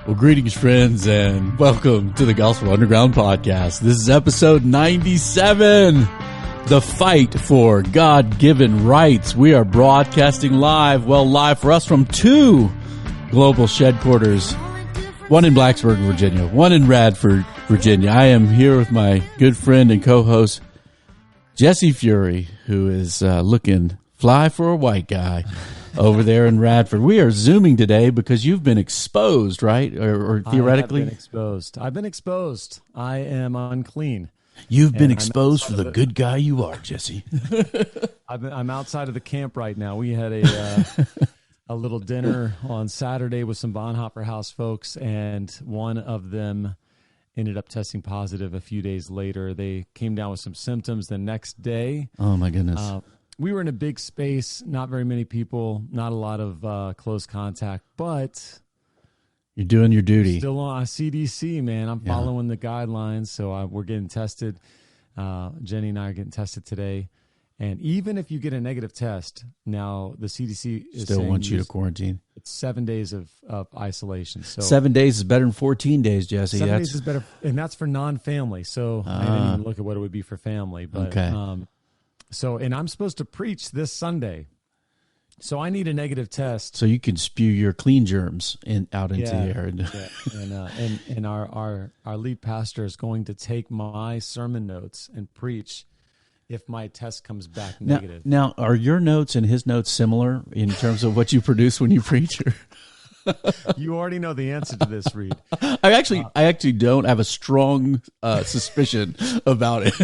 Well, greetings, friends, and welcome to the Gospel Underground Podcast. This is episode 97, The Fight for God-Given Rights. We are broadcasting live for us from two global shed quarters, one in Blacksburg, Virginia, one in Radford, Virginia. I am here with my good friend and co-host, Jesse Fury, who is looking fly for a white guy over there in Radford. We are Zooming today because you've been exposed, right? Or theoretically? I have been exposed. I've been exposed. I am unclean. You've been exposed for the good guy you are, Jesse. I'm outside of the camp right now. We had a little dinner on Saturday with some Bonhoeffer House folks, and one of them ended up testing positive a few days later. They came down with some symptoms the next day. Oh, my goodness. We were in a big space, not very many people, not a lot of close contact, but you're doing your duty. Still on CDC, man. I'm following the guidelines, so we're getting tested. Jenny and I are getting tested today. And even if you get a negative test, now the CDC is still saying wants you to quarantine. It's 7 days of isolation. So 7 days is better than 14 days, Jesse. 7 days is better, and that's for non-family. So I didn't even look at what it would be for family. But, okay. And I'm supposed to preach this Sunday, so I need a negative test so you can spew your clean germs out into the air. And our lead pastor is going to take my sermon notes and preach if my test comes back negative. Now, are your notes and his notes similar in terms of what you produce when you preach? You already know the answer to this, Reed. I actually don't have a strong suspicion about it.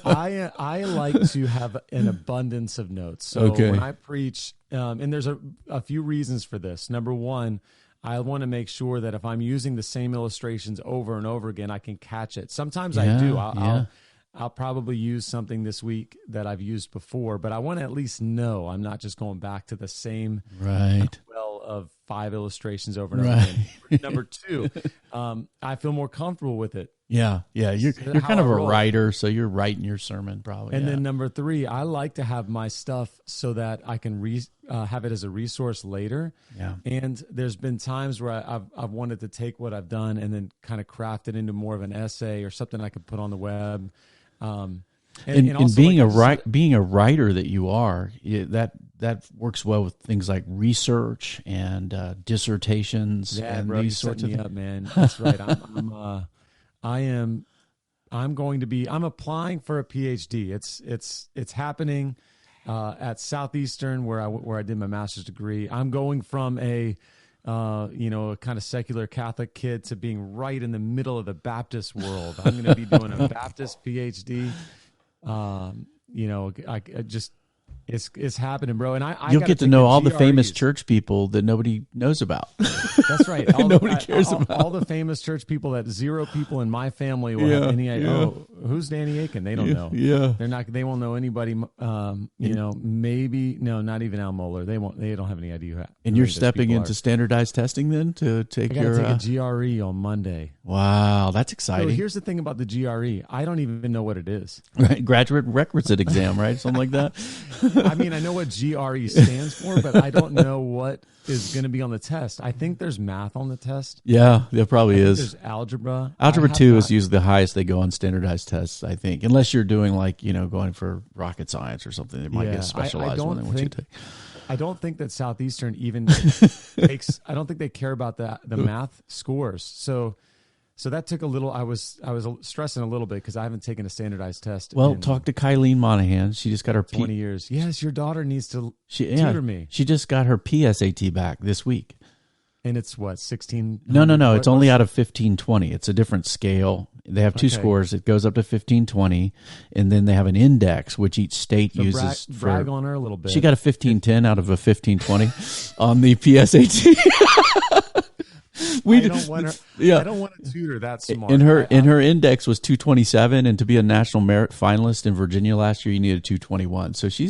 I like to have an abundance of notes. So when I preach, and there's a few reasons for this. Number one, I want to make sure that if I'm using the same illustrations over and over again, I can catch it. Sometimes I do. I'll probably use something this week that I've used before, but I want to at least know I'm not just going back to the same well of 5 illustrations over and over again. Number two, I feel more comfortable with it. Yeah. You're kind of a writer, so you're writing your sermon probably. And then number 3, I like to have my stuff so that I can have it as a resource later. Yeah. And there's been times where I've wanted to take what I've done and then kind of craft it into more of an essay or something I could put on the web. And being a writer that you are, that works well with things like research and dissertations and bro, these sorts of things. Up, man. That's right. I'm applying for a PhD. It's happening at Southeastern where I did my master's degree. I'm going from a kind of secular Catholic kid to being right in the middle of the Baptist world. I'm going to be doing a Baptist PhD. It's happening, bro. And you'll get to know all the famous church people that nobody knows about. That's right. Nobody cares about all the famous church people that 0 people in my family will have any idea. Oh, who's Danny Aiken? They don't know. Yeah, they won't know anybody. Maybe not even Al Mohler. They don't have any idea. And you're stepping into standardized testing then to take your take a GRE on Monday. Wow, that's exciting. So here's the thing about the GRE. I don't even know what it is. Right, graduate requisite exam, right? Something like that. I mean, I know what GRE stands for, but I don't know what is going to be on the test. I think there's math on the test. Yeah, there probably is. There's algebra. Algebra 2 is usually the highest they go on standardized tests, I think. Unless you're doing going for rocket science or something. It might get specialized when they want you to take. I don't think that Southeastern even takes. I don't think they care about the math scores. So that took a little. I was stressing a little bit because I haven't taken a standardized test. Well, talk to Kylene Monahan. She just got her 20 years. Yes, your daughter needs to tutor me. She just got her PSAT back this week. And it's what, 16? No. It's only out of 1520. It's a different scale. They have two scores. It goes up to 1520, and then they have an index which each state uses. Brag on her a little bit. She got a 1510 out of a 1520 on the PSAT. I don't want to tutor that smart. And her index was 227, and to be a national merit finalist in Virginia last year, you needed 221. So she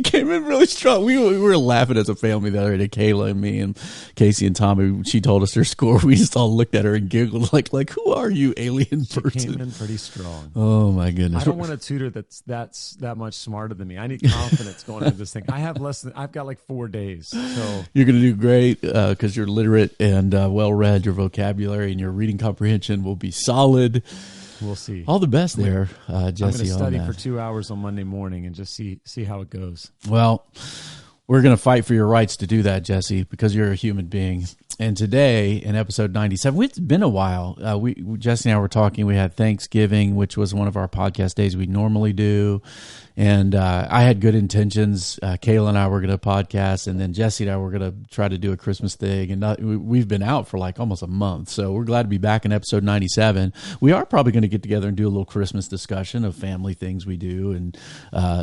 came in really strong. We were laughing as a family the other day, Kayla and me and Casey and Tommy. She told us her score. We just all looked at her and giggled like who are you, alien person? She came in pretty strong. Oh my goodness! I don't want a tutor that's that much smarter than me. I need confidence going into this thing. I've got like 4 days. So you're gonna do great because you're literate and well-read. Your vocabulary and your reading comprehension will be solid. We'll see. All the best there, Jesse. I'm going to study for 2 hours on Monday morning and just see how it goes. Well, we're going to fight for your rights to do that, Jesse, because you're a human being. And today, in episode 97, it's been a while. Jesse and I were talking. We had Thanksgiving, which was one of our podcast days we normally do. And I had good intentions. Kayla and I were going to podcast, and then Jesse and I were going to try to do a Christmas thing. And we've been out for like almost a month, so we're glad to be back in episode 97. We are probably going to get together and do a little Christmas discussion of family things we do, and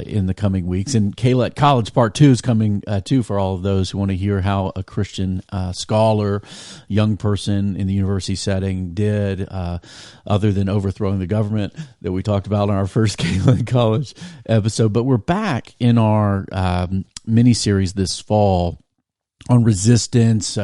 in the coming weeks. And Kayla at College Part 2 is coming too, for all of those who want to hear how a Christian scholar, young person in the university setting did, other than overthrowing the government that we talked about in our first Kayla in College episode. But we're back in our mini-series this fall on resistance,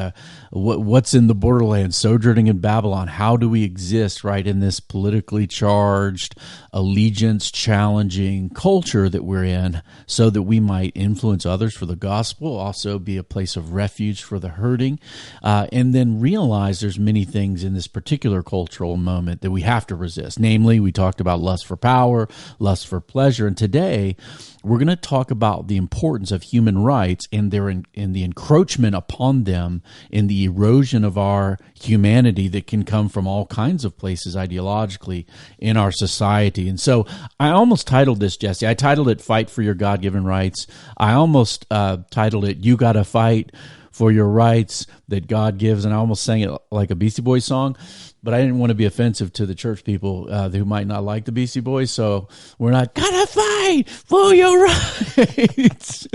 what's in the borderlands, sojourning in Babylon. How do we exist right in this politically charged, allegiance-challenging culture that we're in, so that we might influence others for the gospel, also be a place of refuge for the hurting, and then realize there's many things in this particular cultural moment that we have to resist. Namely, we talked about lust for power, lust for pleasure, and today we're going to talk about the importance of human rights and the encroachment upon them, in the erosion of our humanity that can come from all kinds of places ideologically in our society. And so I almost titled this, Jesse, I titled it Fight for Your God-Given Rights. I almost titled it You Gotta Fight for Your Rights That God Gives, and I almost sang it like a Beastie Boys song. But I didn't want to be offensive to the church people who might not like the Beastie Boys, so we're not gonna fight for your rights.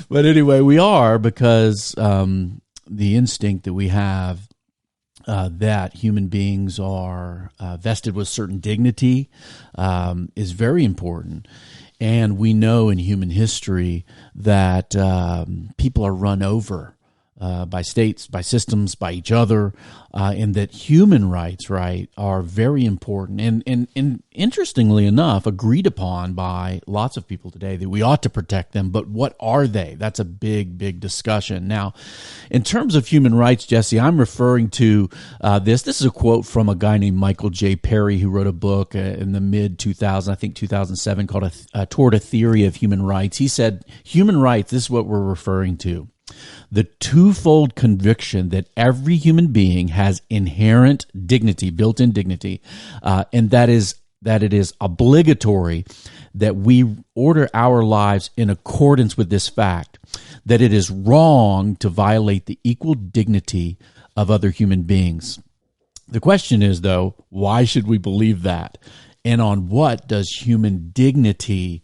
But anyway, we are, because the instinct that we have that human beings are vested with certain dignity is very important. And we know in human history that people are run over by states, by systems, by each other, and that human rights, right, are very important and interestingly enough, agreed upon by lots of people today that we ought to protect them. But what are they? That's a big, big discussion. Now, in terms of human rights, Jesse, I'm referring to this. This is a quote from a guy named Michael J. Perry, who wrote a book in the mid-2000s, I think 2007, called Toward a Theory of Human Rights. He said, human rights, this is what we're referring to: the twofold conviction that every human being has inherent dignity, built-in dignity, and that it is obligatory that we order our lives in accordance with this fact, that it is wrong to violate the equal dignity of other human beings. The question is, though, why should we believe that? And on what does human dignity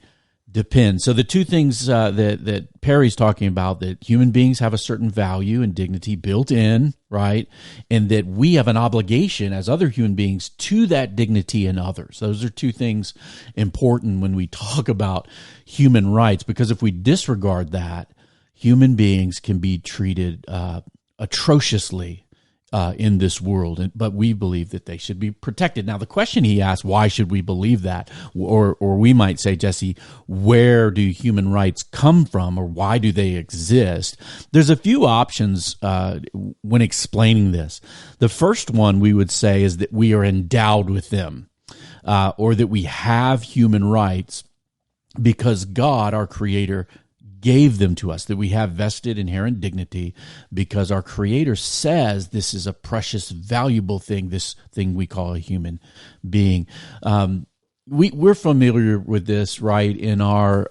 depend? So the two things that Perry's talking about, that human beings have a certain value and dignity built in, right? And that we have an obligation as other human beings to that dignity in others. Those are two things important when we talk about human rights, because if we disregard that, human beings can be treated atrociously in this world, but we believe that they should be protected. Now, the question he asked, why should we believe that? Or we might say, Jesse, where do human rights come from, or why do they exist? There's a few options when explaining this. The first one we would say is that we are endowed with them, or that we have human rights because God, our Creator, gave them to us, that we have vested inherent dignity because our Creator says this is a precious, valuable thing, this thing we call a human being. We're familiar with this, right, in our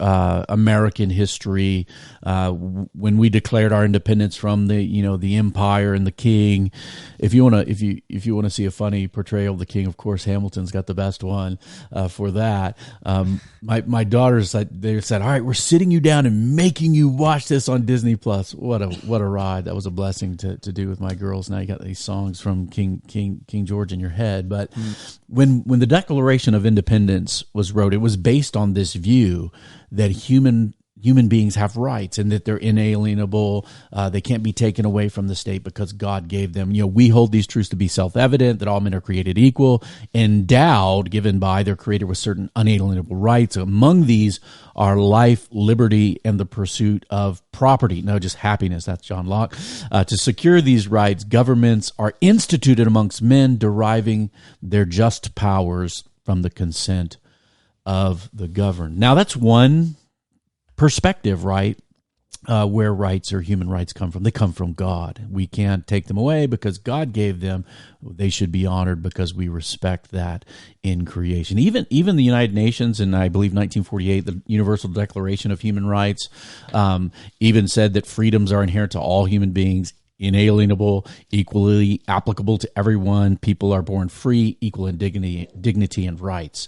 American history, when we declared our independence from the empire and the king. If you want to see a funny portrayal of the king, of course Hamilton's got the best one for that. My daughters, they said, "All right, we're sitting you down and making you watch this on Disney Plus." What a ride! That was a blessing to do with my girls. Now you got these songs from King George in your head. But when the Declaration of Independence was wrote, it was based on this view that human human beings have rights and that they're inalienable. They can't be taken away from the state because God gave them. We hold these truths to be self-evident, that all men are created equal, endowed, given by their Creator with certain unalienable rights. Among these are life, liberty, and the pursuit of property. No, just happiness. That's John Locke. To secure these rights, governments are instituted amongst men, deriving their just powers from the consent of the governed. Now, that's one perspective, right? Where rights or human rights come from. They come from God. We can't take them away because God gave them. They should be honored because we respect that in creation. Even the United Nations, and I believe 1948, the Universal Declaration of Human Rights, even said that freedoms are inherent to all human beings, inalienable, equally applicable to everyone. People are born free, equal in dignity and rights.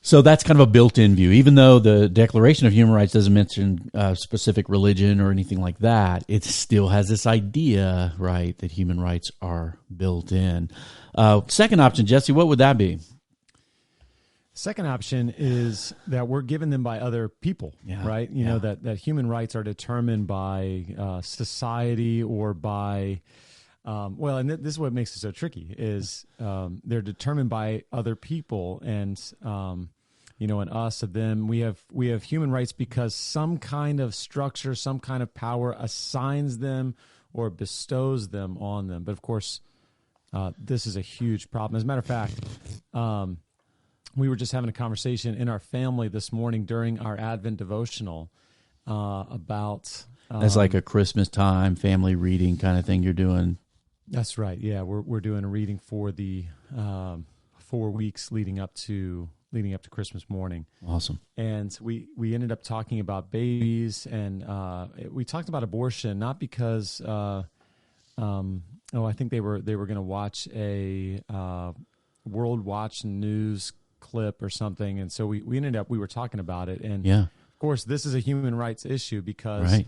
So that's kind of a built-in view. Even though the Declaration of Human Rights doesn't mention specific religion or anything like that, it still has this idea, right, that human rights are built in. Second option, Jesse, what would that be? Second option is that we're given them by other people, right? You know, that human rights are determined by society or by... and this is what makes it so tricky, is they're determined by other people, and and us of them. We have human rights because some kind of structure, some kind of power assigns them or bestows them on them. But of course, this is a huge problem. As a matter of fact, we were just having a conversation in our family this morning during our Advent devotional about... That's like a Christmas time family reading kind of thing you're doing. That's right. Yeah, we're doing a reading for the 4 weeks leading up to Christmas morning. Awesome. And we ended up talking about babies, and we talked about abortion, not because I think they were going to watch a World Watch News clip or something, and so we were talking about it, and of course this is a human rights issue because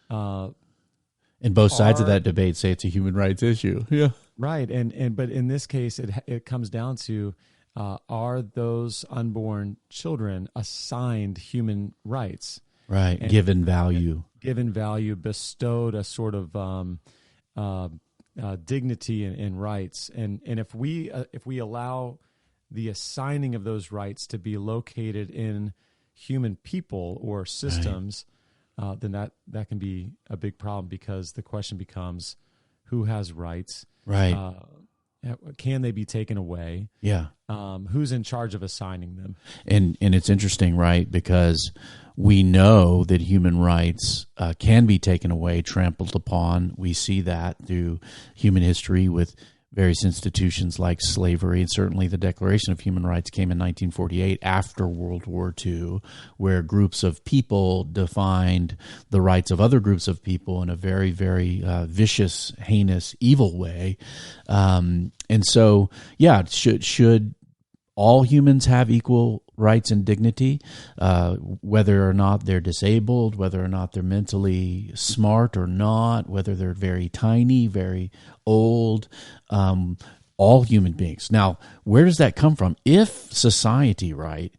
and both sides of that debate say it's a human rights issue. Yeah. Right. But in this case, it comes down to, are those unborn children assigned human rights? Right. And given value, bestowed a sort of dignity and rights. And if we allow the assigning of those rights to be located in human people or systems, then that can be a big problem, because the question becomes, who has rights? Right. Can they be taken away? Yeah. Who's in charge of assigning them? And it's interesting, right? Because we know that human rights can be taken away, trampled upon. We see that through human history with various institutions like slavery, and certainly the Declaration of Human Rights came in 1948 after World War II, where groups of people defined the rights of other groups of people in a very, very vicious, heinous, evil way. And so, should all humans have equal rights and dignity, whether or not they're disabled, whether or not they're mentally smart or not, whether they're very tiny, very old, all human beings. Now, where does that come from? If society, right,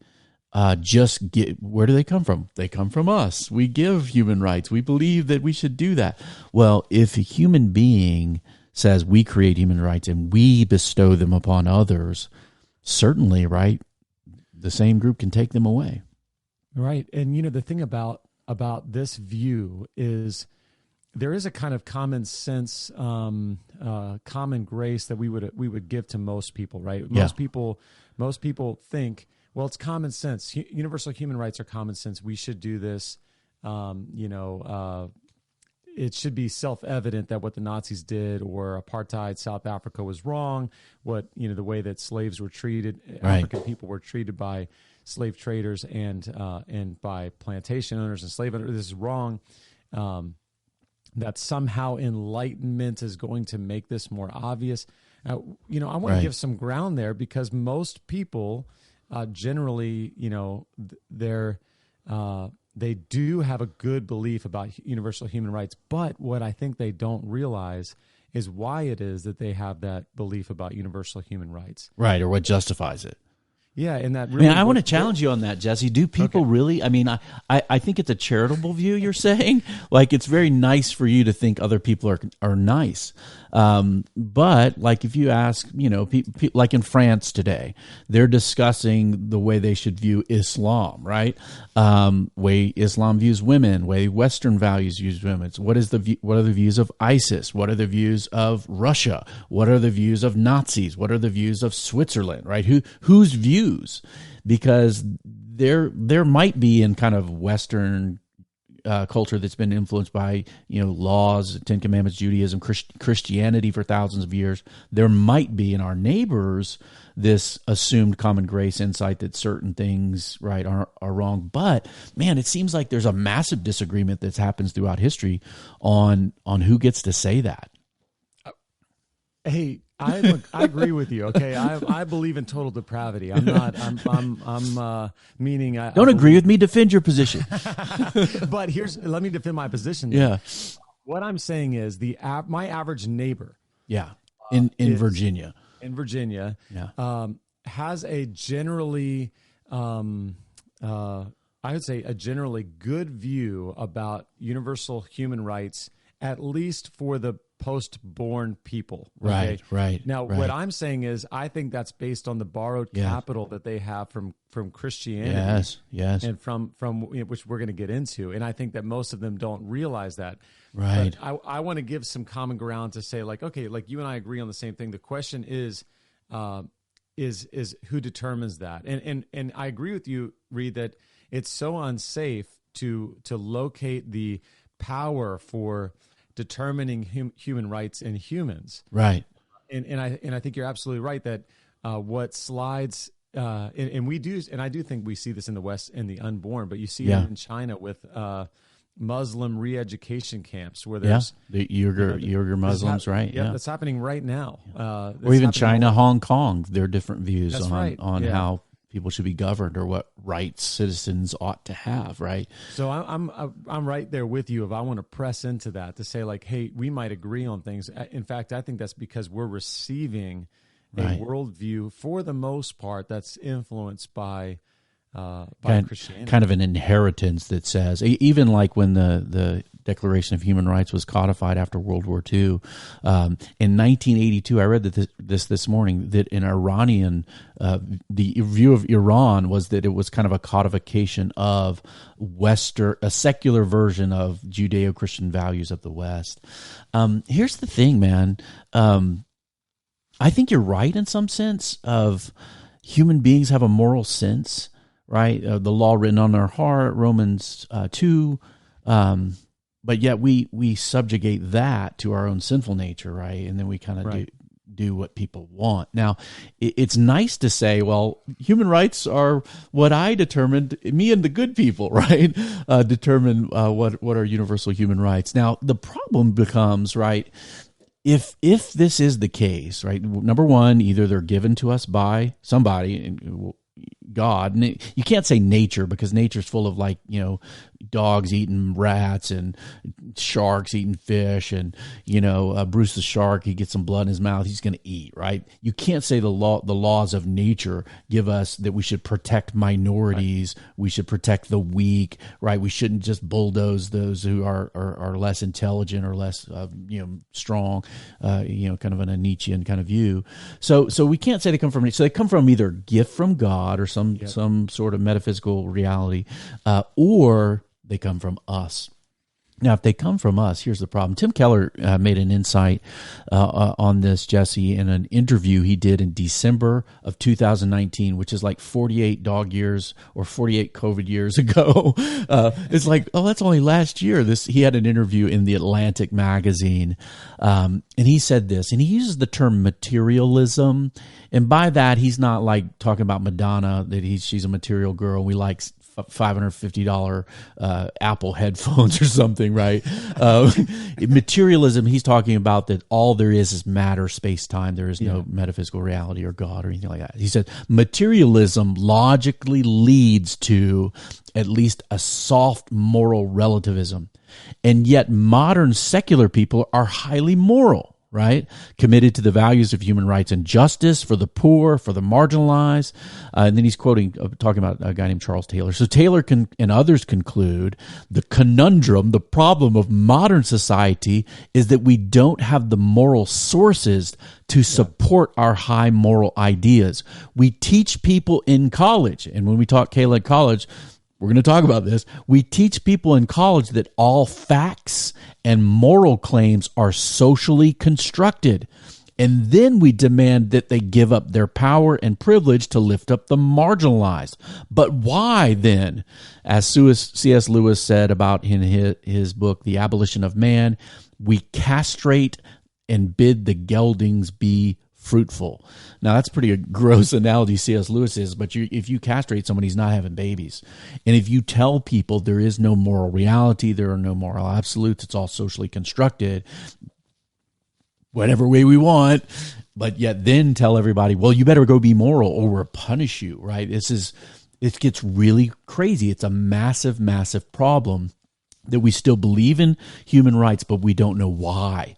where do they come from? They come from us. We give human rights. We believe that we should do that. Well, if a human being says we create human rights and we bestow them upon others, certainly, right, the same group can take them away. Right. And, the thing about this view is there is a kind of common sense, common grace that we would give to most people, right? Most people think, well, it's common sense. Universal human rights are common sense. We should do this. It should be self-evident that what the Nazis did or apartheid South Africa was wrong. The way that slaves were treated, African people were treated by slave traders and by plantation owners and slave owners. This is wrong. That somehow enlightenment is going to make this more obvious. I want to give some ground there, because most people generally, they do have a good belief about universal human rights, but what I think they don't realize is why it is that they have that belief about universal human rights. Right, or what justifies it. Yeah, and that really. I want to challenge you on that, Jesse. Do people really? I mean, I think it's a charitable view. You're saying, like, it's very nice for you to think other people are nice, but like if you ask, like in France today, they're discussing the way they should view Islam, right? Way Islam views women, way Western values views women. What are the views of ISIS? What are the views of Russia? What are the views of Nazis? What are the views of Switzerland? Right? Whose views? Because there might be in kind of Western culture that's been influenced by laws, Ten Commandments, Judaism, Christianity for thousands of years. There might be in our neighbors this assumed common grace insight that certain things are wrong. But man, it seems like there's a massive disagreement that happens throughout history on who gets to say that. Hey, I agree with you. Okay, I believe in total depravity. I'm not. I'm meaning. Don't agree with me. Defend your position. But let me defend my position. Yeah. What I'm saying is my average neighbor. Yeah. In Virginia. In Virginia. Yeah. Has a generally, I would say a generally good view about universal human rights, at least for the post-born people. Okay? Right. Now, what I'm saying is, I think that's based on the borrowed capital that they have from Christianity. Yes. And from which we're going to get into. And I think that most of them don't realize that. Right. But I want to give some common ground to say, like, okay, like you and I agree on the same thing. The question is who determines that? And I agree with you, Reed, that it's so unsafe to locate the power for determining human rights in humans, right? And I think you're absolutely right that what slides and we do, and I do think we see this in the West in the unborn, but you see it in China with Muslim re-education camps where there's the Uyghur Muslims, right? Yeah, that's happening right now. Or even China, Hong Kong, there are different views on how people should be governed or what rights citizens ought to have, right? So I'm right there with you. If I want to press into that to say, like, hey, we might agree on things. In fact, I think that's because we're receiving a worldview for the most part that's influenced by Christianity. Kind of an inheritance that says, even like when the Declaration of Human Rights was codified after World War II, in 1982, I read this morning, that in Iranian, the view of Iran was that it was kind of a codification of a secular version of Judeo-Christian values of the West. Here's the thing, man. I think you're right in some sense of human beings have a moral sense, right? The law written on our heart, Romans 2, but yet we subjugate that to our own sinful nature, right? And then we kind of do what people want. Now, it's nice to say, well, human rights are what I determined, me and the good people, right? Determine what are universal human rights. Now, the problem becomes, right, if this is the case, right, number one, either they're given to us by somebody, God, and you can't say nature because nature's full of dogs eating rats and sharks eating fish, and Bruce the shark, he gets some blood in his mouth, he's going to eat, right? You can't say the laws of nature give us that we should protect minorities, we should protect the weak, right? We shouldn't just bulldoze those who are less intelligent or less strong, kind of an Nietzschean kind of view. So we can't say they come from. So they come from either gift from God or some sort of metaphysical reality, or they come from us. Now, if they come from us, here's the problem. Tim Keller made an insight on this, Jesse, in an interview he did in December of 2019, which is like 48 dog years or 48 COVID years ago. It's like, oh, that's only last year. He had an interview in the Atlantic magazine, and he said this, and he uses the term materialism, and by that, he's not like talking about Madonna, that she's a material girl, we like $550 Apple headphones or something, right? Materialism, he's talking about that all there is matter, space, time. There is no metaphysical reality or God or anything like that. He said materialism logically leads to at least a soft moral relativism, and yet modern secular people are highly moral. right? Committed to the values of human rights and justice for the poor, for the marginalized. And then he's talking about a guy named Charles Taylor. So Taylor and others conclude the conundrum, the problem of modern society is that we don't have the moral sources to support our high moral ideas. We teach people in college, and when we talk Kayla college, we're going to talk about this. We teach people in college that all facts and moral claims are socially constructed. And then we demand that they give up their power and privilege to lift up the marginalized. But why then? As C.S. Lewis said about in his book, The Abolition of Man, we castrate and bid the geldings be fruitful. Now, that's pretty a gross analogy C.S. Lewis is, but if you castrate someone, he's not having babies. And if you tell people there is no moral reality, there are no moral absolutes, it's all socially constructed, whatever way we want, but yet then tell everybody, well, you better go be moral or we'll punish you, right? It gets really crazy. It's a massive, massive problem that we still believe in human rights, but we don't know why.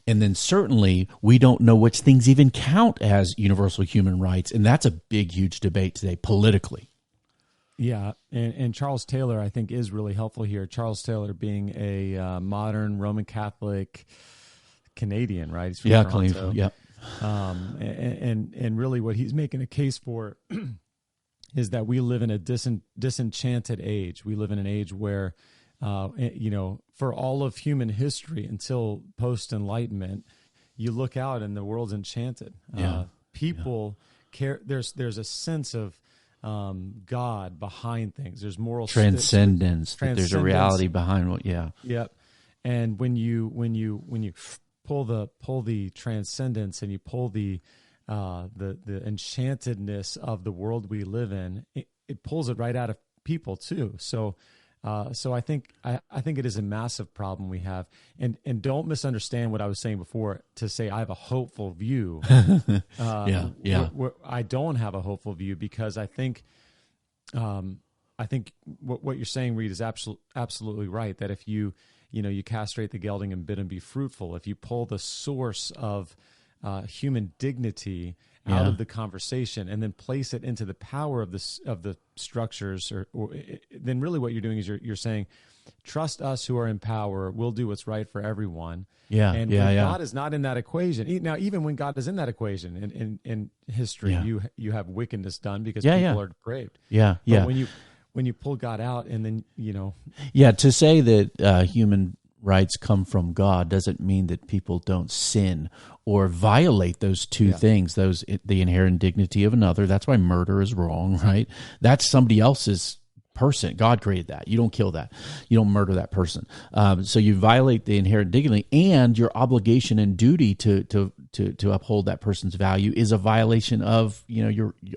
And then certainly we don't know which things even count as universal human rights. And that's a big, huge debate today politically. Yeah. And Charles Taylor, I think, is really helpful here. Charles Taylor being a modern Roman Catholic Canadian, right? He's from Toronto. Yeah. And really what he's making a case for is that we live in a disenchanted age. We live in an age where for all of human history until post-Enlightenment, you look out and the world's enchanted. People care. There's a sense of God behind things. There's moral transcendence. There's a reality behind what. Yeah. Yep. And when you pull the transcendence and you pull the enchantedness of the world we live in, it pulls it right out of people too. So I think it is a massive problem we have, and don't misunderstand what I was saying before to say I have a hopeful view. I don't have a hopeful view because I think what you're saying, Reed, is absolutely right. That if you castrate the gelding and bid him be fruitful, if you pull the source of human dignity out of the conversation and then place it into the power of the structures, or then really what you're doing is you're saying, trust us who are in power. We'll do what's right for everyone. God is not in that equation. Now, even when God is in that equation in history, you have wickedness done because people are depraved. But when you pull God out and then to say that human rights come from God doesn't mean that people don't sin or violate those two things, the inherent dignity of another. That's why murder is wrong, right? That's somebody else's person. God created that. You don't kill that. You don't murder that person. So you violate the inherent dignity, and your obligation and duty to uphold that person's value is a violation of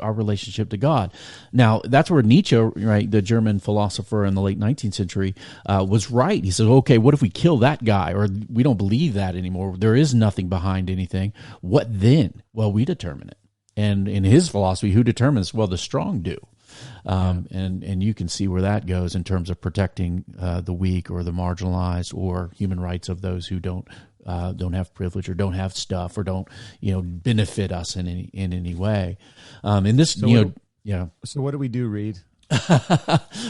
our relationship to God. Now that's where Nietzsche, right, the German philosopher in the late 19th century, was right. He said, okay, what if we kill that guy, or we don't believe that anymore? There is nothing behind anything. What then? Well, we determine it. And in his philosophy, who determines? Well, the strong do. And you can see where that goes in terms of protecting the weak or the marginalized or human rights of those who don't have privilege or don't have stuff or don't benefit us in any way. So what do we do, Reed?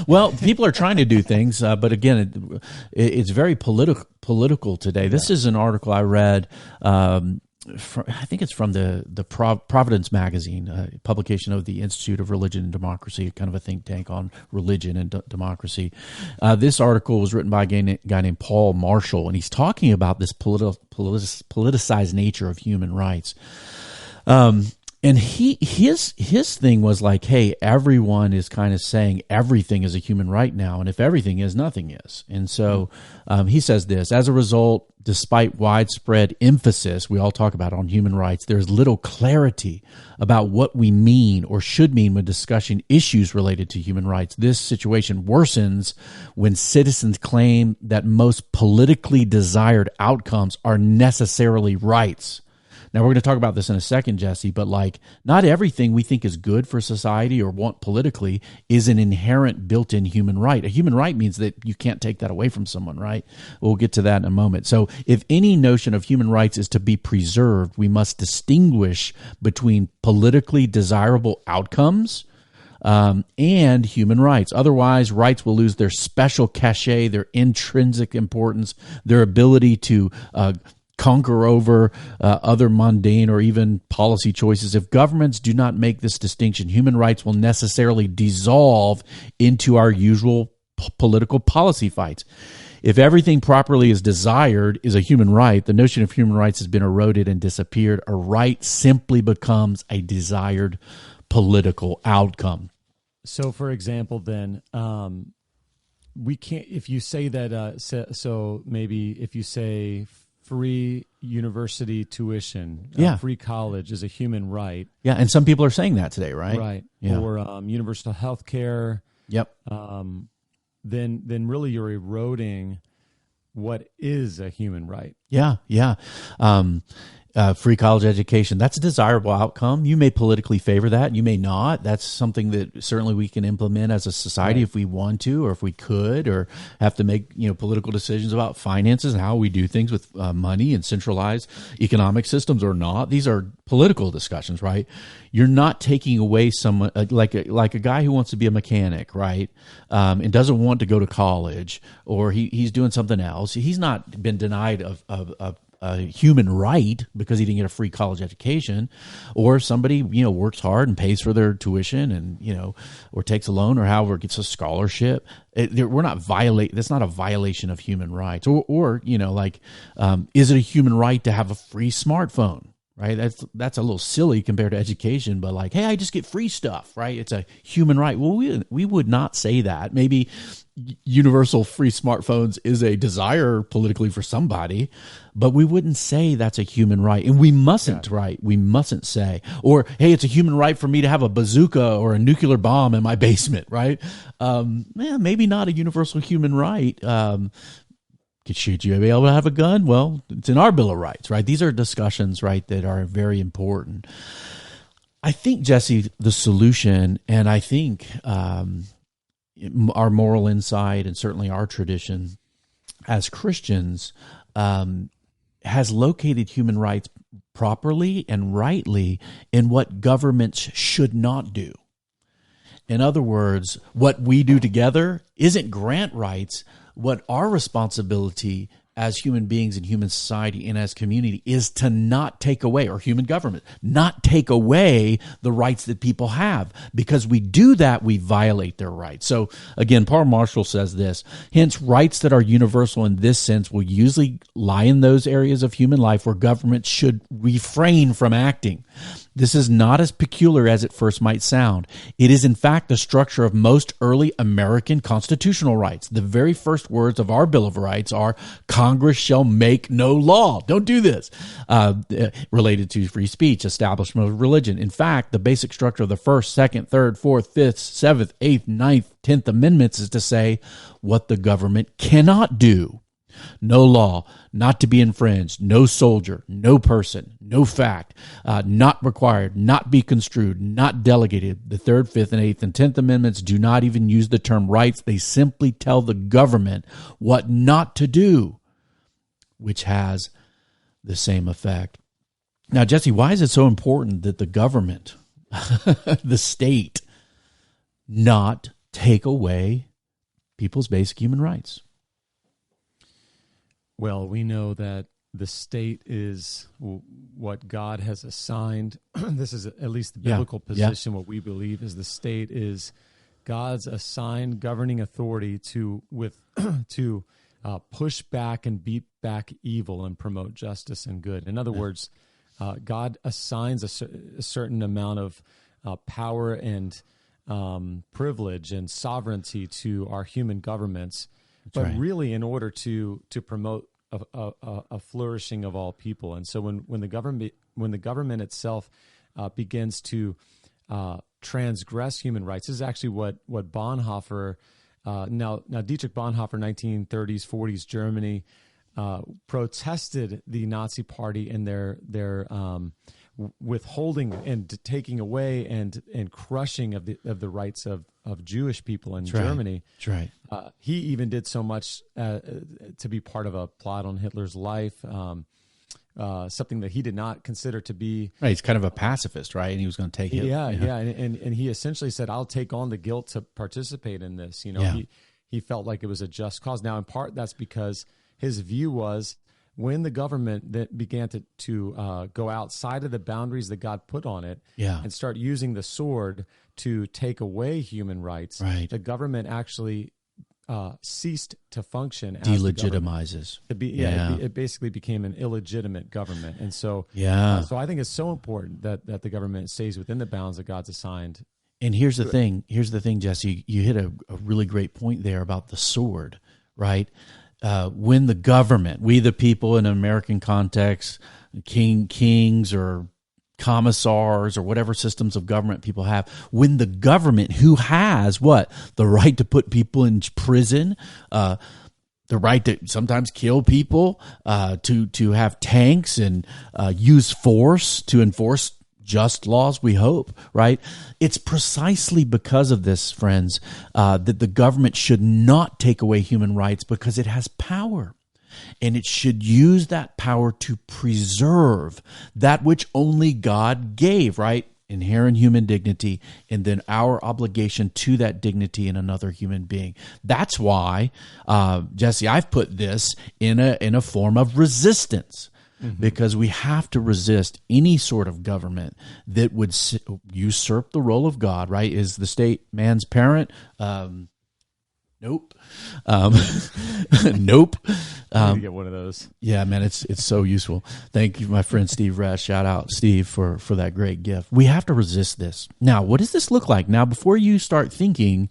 Well, people are trying to do things, but again, it's very political today. This is an article I read. I think it's from the Providence magazine, publication of the Institute of Religion and Democracy, kind of a think tank on religion and democracy. This article was written by a guy named Paul Marshall, and he's talking about this politicized nature of human rights. And his thing was like, hey, everyone is kind of saying everything is a human right now, and if everything is, nothing is. And so he says this: as a result, despite widespread emphasis, we all talk about on human rights, there's little clarity about what we mean or should mean when discussing issues related to human rights. This situation worsens when citizens claim that most politically desired outcomes are necessarily rights. Now, we're going to talk about this in a second, Jesse, but like not everything we think is good for society or want politically is an inherent built-in human right. A human right means that you can't take that away from someone, right? We'll get to that in a moment. So if any notion of human rights is to be preserved, we must distinguish between politically desirable outcomes and human rights. Otherwise, rights will lose their special cachet, their intrinsic importance, their ability to conquer over other mundane or even policy choices. If governments do not make this distinction, human rights will necessarily dissolve into our usual political policy fights. If everything properly is desired is a human right, the notion of human rights has been eroded and disappeared. A right simply becomes a desired political outcome. So, for example, then, we can't, if you say that, so maybe if you say free university tuition, free college is a human right. Yeah, and some people are saying that today, right? Right. Yeah. Or universal health care. Yep. Then really you're eroding what is a human right. Yeah. Free college education, that's a desirable outcome. You may politically favor that. You may not. That's something that certainly we can implement as a society if we want to, or if we could, or have to make political decisions about finances and how we do things with money and centralized economic systems or not. These are political discussions, right? You're not taking away someone like a guy who wants to be a mechanic, right? And doesn't want to go to college, or he's doing something else. He's not been denied a human right because he didn't get a free college education, or somebody works hard and pays for their tuition and or takes a loan or however gets a scholarship. We're not that's not a violation of human rights. Or is it a human right to have a free smartphone? Right, that's a little silly compared to education, but like, hey, I just get free stuff, right? It's a human right. Well, we would not say that. Maybe universal free smartphones is a desire politically for somebody, but we wouldn't say that's a human right, and we mustn't. Right? We mustn't say, or hey, it's a human right for me to have a bazooka or a nuclear bomb in my basement, right? Maybe not a universal human right. Should you be able to have a gun? Well, it's in our Bill of Rights, right? These are discussions, right, that are very important. I think, Jesse, the solution, and I think our moral insight and certainly our tradition as Christians has located human rights properly and rightly in what governments should not do. In other words, what we do together isn't grant rights. What our responsibility as human beings in human society and as community is to not take away, or human government, not take away the rights that people have. Because we do that, we violate their rights. So again, Paul Marshall says this, hence rights that are universal in this sense will usually lie in those areas of human life where governments should refrain from acting. This is not as peculiar as it first might sound. It is, in fact, the structure of most early American constitutional rights. The very first words of our Bill of Rights are, Congress shall make no law. Don't do this. Related to free speech, establishment of religion. In fact, the basic structure of the First, Second, Third, Fourth, Fifth, Seventh, Eighth, Ninth, 10th Amendments is to say what the government cannot do. No law, not to be infringed, no soldier, no person, no fact, not required, not be construed, not delegated. The 3rd, 5th, and 8th, and 10th Amendments do not even use the term rights. They simply tell the government what not to do, which has the same effect. Now, Jesse, why is it so important that the government, the state, not take away people's basic human rights? Well, we know that the state is what God has assigned. This is at least the biblical position. What we believe is the state is God's assigned governing authority to push back and beat back evil and promote justice and good. In other words, God assigns a certain amount of power and privilege and sovereignty to our human governments. But really, in order to promote a flourishing of all people, and so when the government itself begins to transgress human rights, this is actually what Bonhoeffer, now Dietrich Bonhoeffer, 1930s, 40s Germany, protested the Nazi Party and their withholding and taking away and crushing of the rights of Jewish people in Germany. That's right. He even did so much to be part of a plot on Hitler's life. Something that he did not consider to be right. He's kind of a pacifist, right? And he was going to take it. Yeah. And he essentially said, "I'll take on the guilt to participate in this." He felt like it was a just cause. Now, in part, that's because his view was when the government that began to go outside of the boundaries that God put on it, and start using the sword to take away human rights, the government actually ceased to function as delegitimizes. It basically became an illegitimate government, and so so I think it's so important that the government stays within the bounds that God's assigned. And here's the thing, Jesse. You hit a really great point there about the sword, right? When the government, we the people in an American context, kings or commissars or whatever systems of government people have, when the government, who has what? The right to put people in prison, the right to sometimes kill people, to have tanks and use force to enforce just laws, we hope, right? It's precisely because of this, friends, that the government should not take away human rights because it has power. And it should use that power to preserve that which only God gave, right? Inherent human dignity, and then our obligation to that dignity in another human being. That's why, Jesse, I've put this in a form of resistance. Because we have to resist any sort of government that would usurp the role of God, right? Is the state man's parent? Nope. Nope. I need to get one of those. Yeah, man, it's so useful. Thank you, my friend Steve Rest. Shout out, Steve, for that great gift. We have to resist this. Now, what does this look like? Now, before you start thinking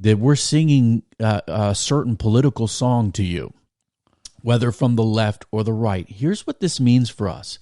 that we're singing a certain political song to you, whether from the left or the right, here's what this means for us.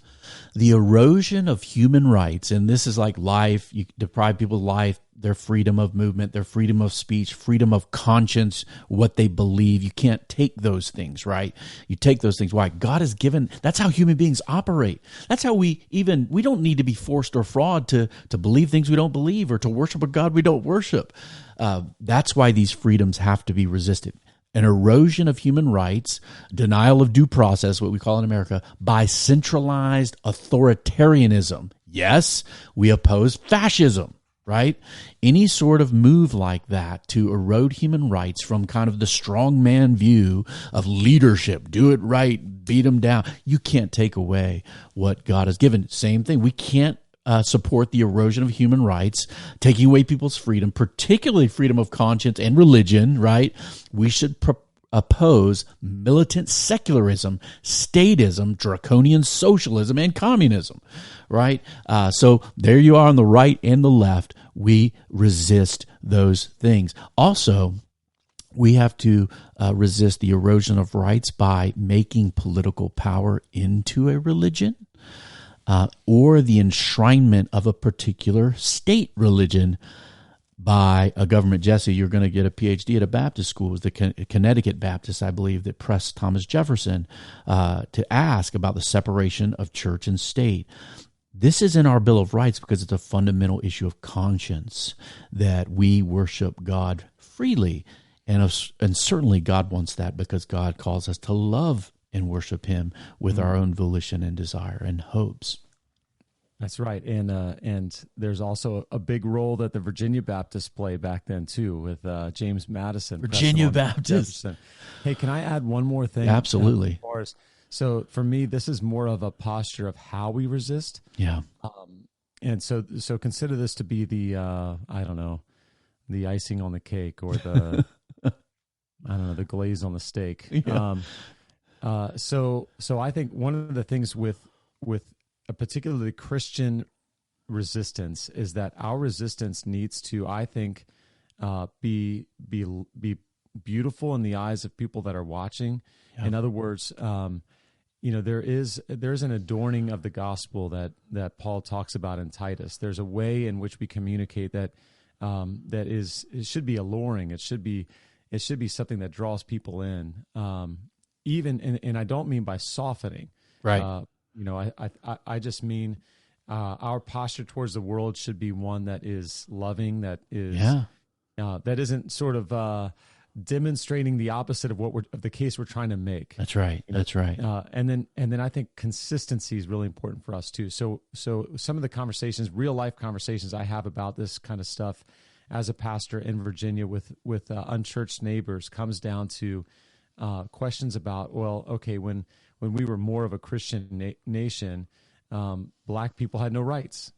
The erosion of human rights, and this is like life, you deprive people of life, their freedom of movement, their freedom of speech, freedom of conscience, what they believe. You can't take those things, right? You take those things. Why? God has given, that's how human beings operate. That's how we don't need to be forced or fraud to believe things we don't believe or to worship a God we don't worship. That's why these freedoms have to be resisted. An erosion of human rights, denial of due process, what we call in America, by centralized authoritarianism. Yes, we oppose fascism, right? Any sort of move like that to erode human rights from kind of the strongman view of leadership, do it right, beat them down. You can't take away what God has given. Same thing. We can't support the erosion of human rights, taking away people's freedom, particularly freedom of conscience and religion, right? We should oppose militant secularism, statism, draconian socialism, and communism, right? So there you are on the right and the left. We resist those things. Also, we have to resist the erosion of rights by making political power into a religion. Or the enshrinement of a particular state religion by a government. Jesse, you're going to get a PhD at a Baptist school. It was the Connecticut Baptist, I believe, that pressed Thomas Jefferson to ask about the separation of church and state. This is in our Bill of Rights because it's a fundamental issue of conscience that we worship God freely. And certainly God wants that because God calls us to love and worship Him with our own volition and desire and hopes. That's right, and there's also a big role that the Virginia Baptists play back then too, with James Madison. Virginia Baptists. Hey, can I add one more thing? Absolutely. So for me, this is more of a posture of how we resist. Yeah. And so consider this to be the the icing on the cake or the the glaze on the steak. Yeah. So I think one of the things with a particularly Christian resistance is that our resistance needs to, I think, be beautiful in the eyes of people that are watching. Yeah. In other words, there's an adorning of the gospel that Paul talks about in Titus. There's a way in which we communicate that it should be alluring. It should be something that draws people in. even, and I don't mean by softening, right? I just mean our posture towards the world should be one that is loving, that is, that isn't sort of demonstrating the opposite of the case we're trying to make. That's right. That's right. And then I think consistency is really important for us too. So some of the conversations, real life conversations I have about this kind of stuff as a pastor in Virginia with unchurched neighbors comes down to questions about, well, okay, when we were more of a Christian nation, black people had no rights.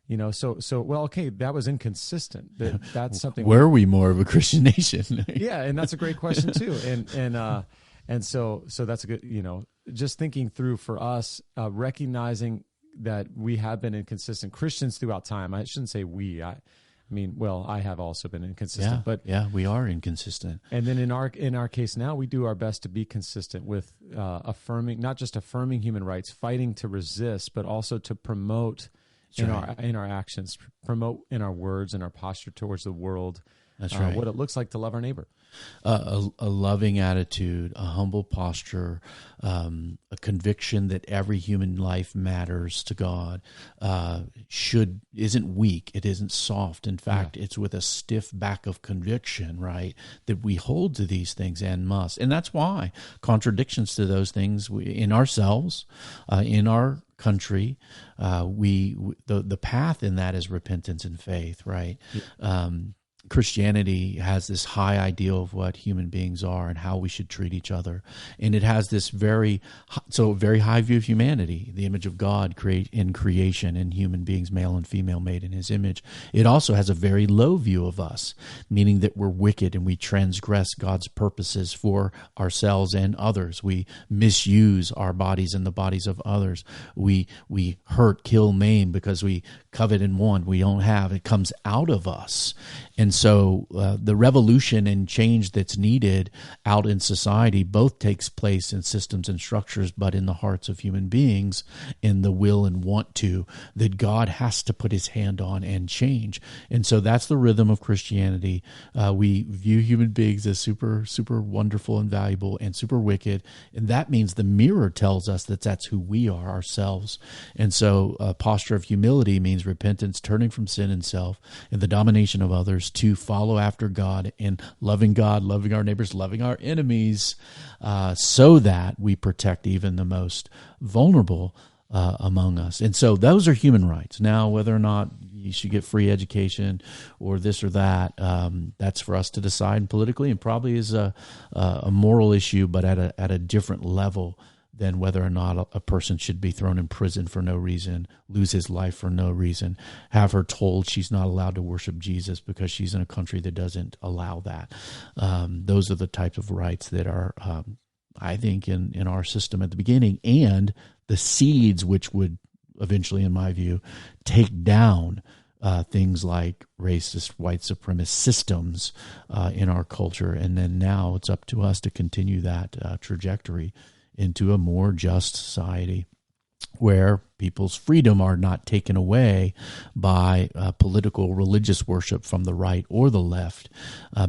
Well, okay, that was inconsistent. That's something. Were we more of a Christian nation? Yeah, and that's a great question too. And so that's a good, just thinking through for us, recognizing that we have been inconsistent Christians throughout time. I shouldn't say we. I have also been inconsistent, but we are inconsistent. And then in our case now, we do our best to be consistent with not just affirming human rights, fighting to resist, but also to promote. In our actions, promote in our words and our posture towards the world. That's right. What it looks like to love our neighbor. A loving attitude, a humble posture, a conviction that every human life matters to God, isn't weak. It isn't soft. In fact, it's with a stiff back of conviction, right, that we hold to these things and must. And that's why contradictions to those things in ourselves, in our country, the path in that is repentance and faith, right? Christianity has this high ideal of what human beings are and how we should treat each other. And it has this very high view of humanity, the image of God in creation and human beings, male and female, made in his image. It also has a very low view of us, meaning that we're wicked and we transgress God's purposes for ourselves and others. We misuse our bodies and the bodies of others. We hurt, kill, maim because we covet and want. We don't have. It comes out of us. And so the revolution and change that's needed out in society both takes place in systems and structures, but in the hearts of human beings, in the will and want to, that God has to put his hand on and change. And so that's the rhythm of Christianity. We view human beings as super, super wonderful and valuable and super wicked. And that means the mirror tells us that that's who we are ourselves. And so a posture of humility means repentance, turning from sin and self and the domination of others to follow after God, loving our neighbors, loving our enemies, so that we protect even the most vulnerable among us. And so those are human rights. Now, whether or not you should get free education or this or that, that's for us to decide politically, and probably is a moral issue, but at a different level than whether or not a person should be thrown in prison for no reason, lose his life for no reason, have her told she's not allowed to worship Jesus because she's in a country that doesn't allow that. Those are the types of rights that are, I think, in our system at the beginning, and the seeds which would eventually, in my view, take down things like racist, white supremacist systems in our culture. And then now it's up to us to continue that trajectory into a more just society where people's freedom are not taken away by political religious worship from the right or the left,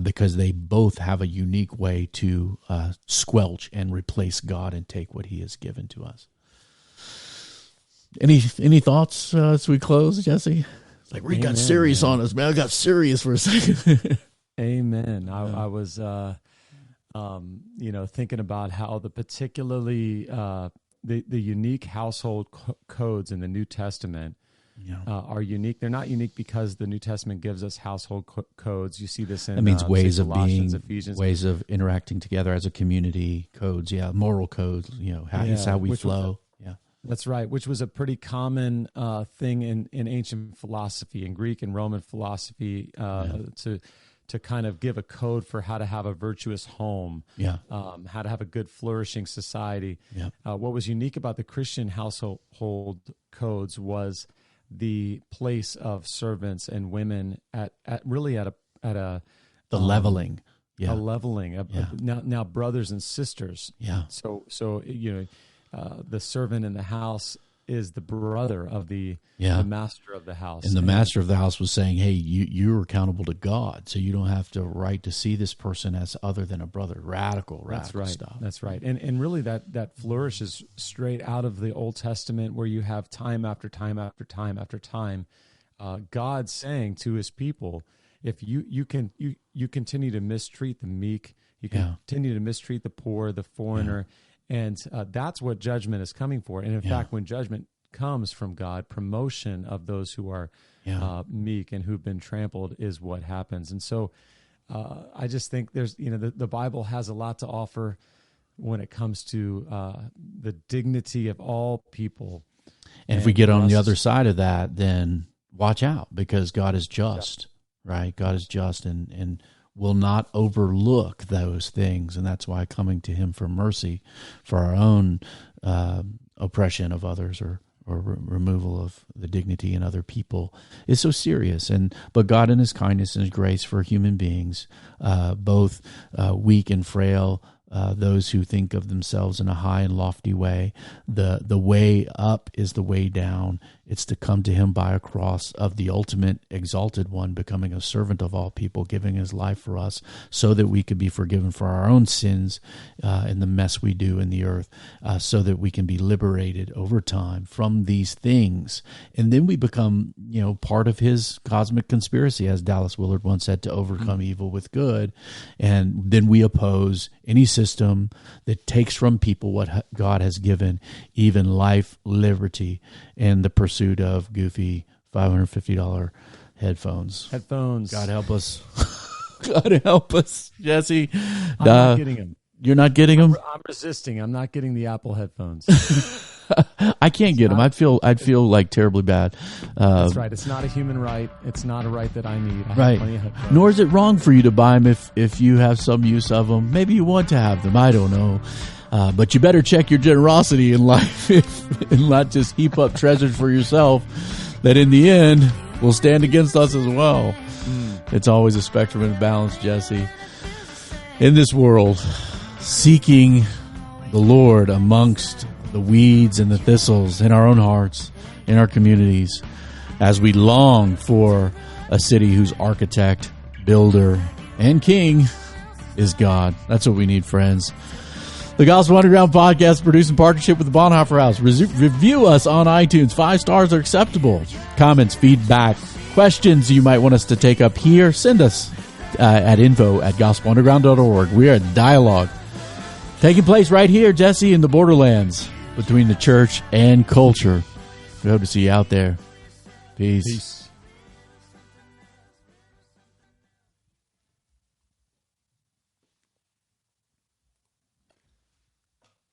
because they both have a unique way to squelch and replace God and take what he has given to us. Any thoughts as we close, Jesse? It's like we got serious on us, man. I got serious for a second. Amen. I was thinking about how the particularly the unique household codes in the New Testament are unique. They're not unique because the New Testament gives us household codes. You see this in that means ways of being, Ephesians. Ways of interacting together as a community. Codes, moral codes. It's how we flow. That's right, which was a pretty common thing in ancient philosophy, in Greek and Roman philosophy, to kind of give a code for how to have a virtuous home, how to have a good flourishing society. What was unique about the Christian household codes was the place of servants and women at a leveling. A leveling. Now brothers and sisters. Yeah. So the servant in the house is the brother of the master of the house. And the master of the house was saying, hey, you're accountable to God, so you don't have the right to see this person as other than a brother. Radical stuff. That's right. And really that flourishes straight out of the Old Testament, where you have time after time after time after time, God saying to his people, if you continue to mistreat the meek, you continue to mistreat the poor, the foreigner, and that's what judgment is coming for. And in fact, when judgment comes from God, promotion of those who are meek and who've been trampled is what happens. And so I just think there's, the Bible has a lot to offer when it comes to the dignity of all people. And if we get on the other side of that, then watch out, because God is just, right? God is just and will not overlook those things. And that's why coming to him for mercy for our own oppression of others or removal of the dignity in other people is so serious. But God in his kindness and his grace for human beings, both weak and frail, those who think of themselves in a high and lofty way, the way up is the way down. It's to come to him by a cross of the ultimate exalted one, becoming a servant of all people, giving his life for us so that we could be forgiven for our own sins and the mess we do in the earth, so that we can be liberated over time from these things. And then we become, part of his cosmic conspiracy, as Dallas Willard once said, to overcome evil with good. And then we oppose any system that takes from people what God has given, even life, liberty, and the pursuit of goofy $550 headphones. God help us. God help us, Jesse. I'm not getting them. You're not getting them? I'm resisting. I'm not getting the Apple headphones. I can't get them. I'd feel like terribly bad. That's right. It's not a human right. It's not a right that I need. Right. Nor is it wrong for you to buy them if you have some use of them. Maybe you want to have them. I don't know. But you better check your generosity in life and not just heap up treasures for yourself that in the end will stand against us as well. It's always a spectrum and balance, Jesse. In this world, seeking the Lord amongst the weeds and the thistles in our own hearts, in our communities, as we long for a city whose architect, builder, and king is God. That's what we need, friends. The Gospel Underground Podcast, produced in partnership with the Bonhoeffer House. Review us on iTunes. 5 stars are acceptable. Comments, feedback, questions you might want us to take up here, send us at info@gospelunderground.org. We are in dialogue taking place right here, Jesse, in the borderlands between the church and culture. We hope to see you out there. Peace.